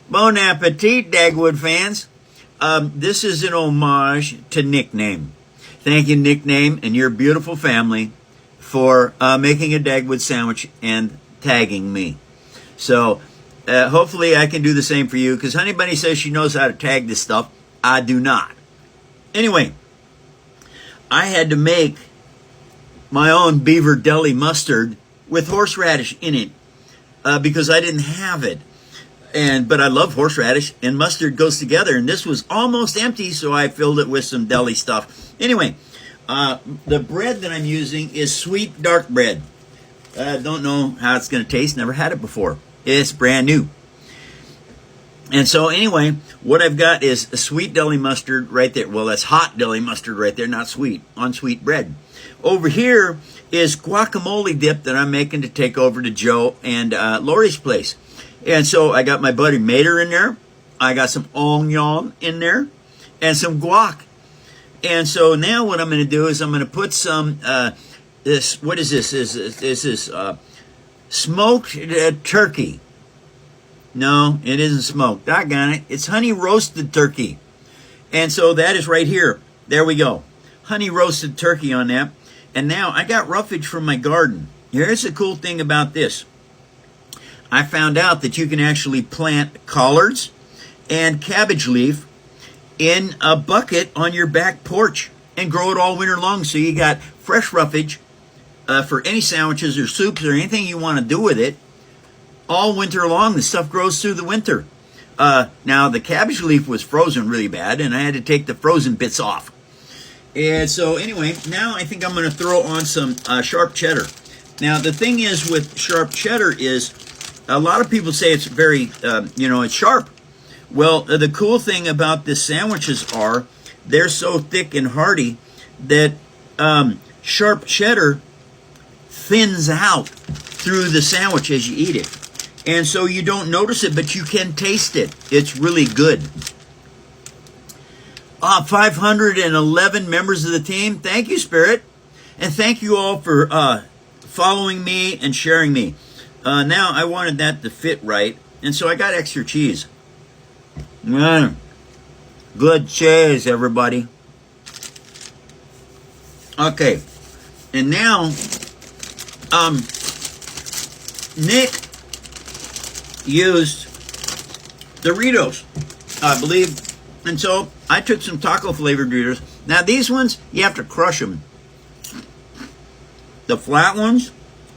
Bon appetit, Dagwood fans. This is an homage to Nickname. Thank you, Nickname, and your beautiful family for making a Dagwood sandwich and tagging me. So hopefully I can do the same for you, because Honey Bunny says she knows how to tag this stuff. I do not. Anyway, I had to make my own beaver deli mustard with horseradish in it because I didn't have it. But I love horseradish, and mustard goes together, and this was almost empty, so I filled it with some deli stuff. Anyway, the bread that I'm using is sweet dark bread. Don't know how it's going to taste, never had it before. It's brand new. And so anyway, what I've got is a sweet deli mustard right there. Well, that's hot deli mustard right there, not sweet, on sweet bread. Over here is guacamole dip that I'm making to take over to Joe and Lori's place. And so I got my buddy Mater in there. I got some onion in there and some guac. And so now what I'm going to do is I'm going to put some, what is this? This is smoked turkey. No, it isn't smoked. Doggone it. It's honey roasted turkey. And so that is right here. There we go. Honey roasted turkey on that. And now I got roughage from my garden. Here's the cool thing about this. I found out that you can actually plant collards and cabbage leaf in a bucket on your back porch and grow it all winter long. So you got fresh roughage for any sandwiches or soups or anything you want to do with it all winter long. The stuff grows through the winter. Now, the cabbage leaf was frozen really bad, and I had to take the frozen bits off. And so anyway, now I think I'm going to throw on some sharp cheddar. Now, the thing is with sharp cheddar is, a lot of people say it's very, it's sharp. Well, the cool thing about the sandwiches are they're so thick and hearty that sharp cheddar thins out through the sandwich as you eat it. And so you don't notice it, but you can taste it. It's really good. 511 members of the team. Thank you, Spirit. And thank you all for following me and sharing me. Now, I wanted that to fit right, and so I got extra cheese. Good cheese, everybody. Okay, and now, Nick used Doritos, I believe, and so I took some taco-flavored Doritos. Now, these ones, you have to crush them. The flat ones,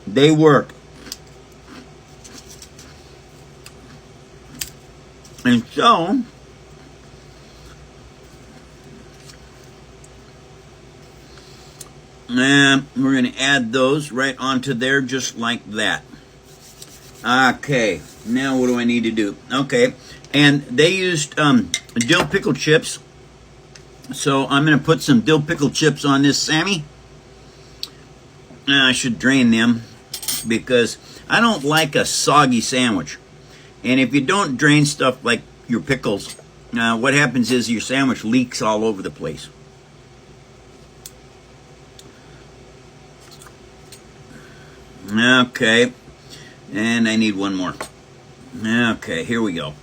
they work. And so, we're going to add those right onto there just like that. Okay, now what do I need to do? Okay, and they used dill pickle chips. So I'm going to put some dill pickle chips on this Sammy. I should drain them because I don't like a soggy sandwich. And if you don't drain stuff like your pickles, what happens is your sandwich leaks all over the place. Okay. And I need one more. Okay, here we go.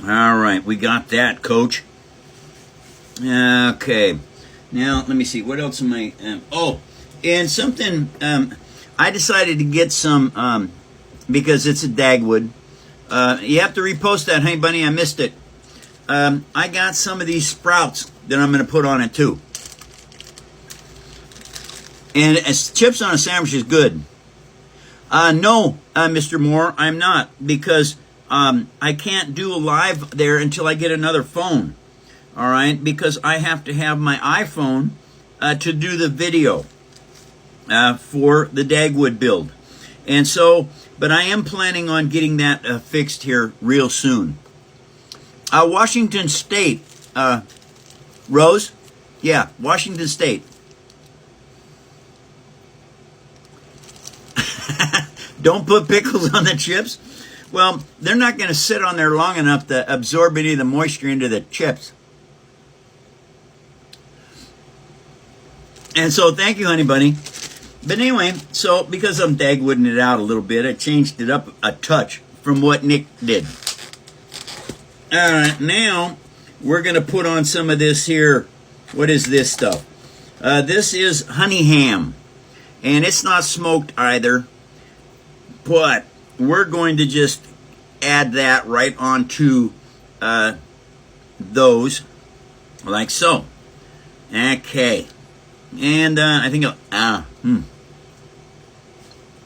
All right, we got that, Coach. Okay. Now, let me see. What else am I... and something... I decided to get some... because it's a Dagwood. You have to repost that, Honey Bunny. I missed it. I got some of these sprouts that I'm going to put on it, too. And as chips on a sandwich is good. No, Mr. Moore, I'm not. Because I can't do a live there until I get another phone. All right? Because I have to have my iPhone to do the video for the Dagwood build. And so... But I am planning on getting that fixed here real soon. Washington State. Rose? Yeah, Washington State. Don't put pickles on the chips? Well, they're not going to sit on there long enough to absorb any of the moisture into the chips. And so, thank you, Honey Bunny. But anyway, so because I'm Dagwooding it out a little bit, I changed it up a touch from what Nick did. All right, now we're going to put on some of this here. What is this stuff? This is honey ham, and it's not smoked either, but we're going to just add that right onto those, like so. Okay, and I think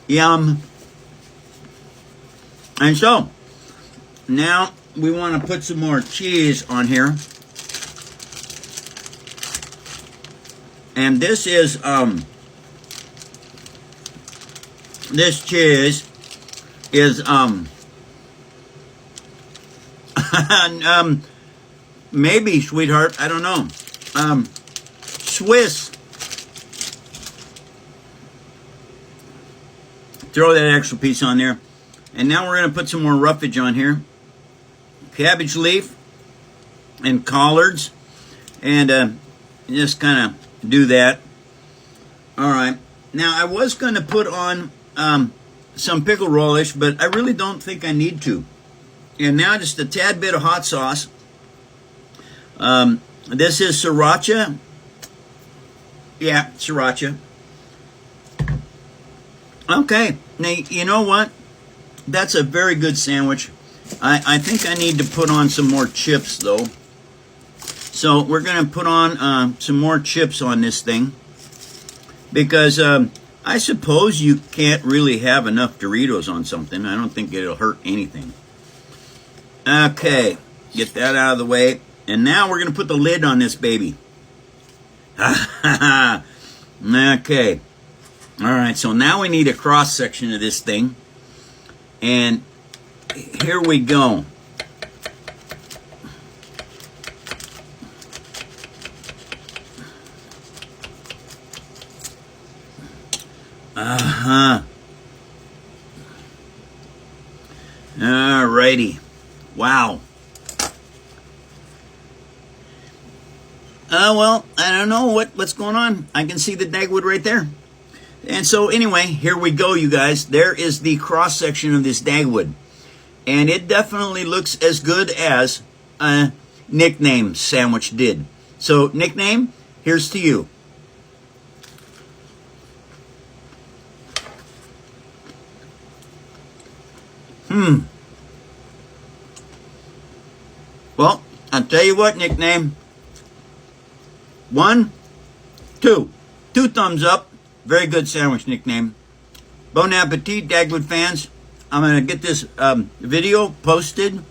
yum. And so now we want to put some more cheese on here. And this is, this cheese is, maybe, sweetheart, I don't know, Swiss. Throw that extra piece on there. And now we're going to put some more roughage on here. Cabbage leaf and collards. And just kind of do that. All right. Now, I was going to put on some pickle relish, but I really don't think I need to. And now just a tad bit of hot sauce. This is sriracha. Yeah, sriracha. Okay. Now, you know what? That's a very good sandwich. I think I need to put on some more chips, though. So we're going to put on some more chips on this thing. Because I suppose you can't really have enough Doritos on something. I don't think it'll hurt anything. Okay. Get that out of the way. And now we're going to put the lid on this baby. Okay. All right. So now we need a cross section of this thing. And here we go. Alrighty. Wow. Well, I don't know what's going on. I can see the Dagwood right there. And so anyway, here we go, you guys. There is the cross section of this Dagwood. And it definitely looks as good as Nickname sandwich did. So, Nickname, here's to you. Well, I'll tell you what, Nickname. 1, 2. 2 thumbs up. Very good sandwich, Nickname. Bon appetit, Dagwood fans. I'm going to get this video posted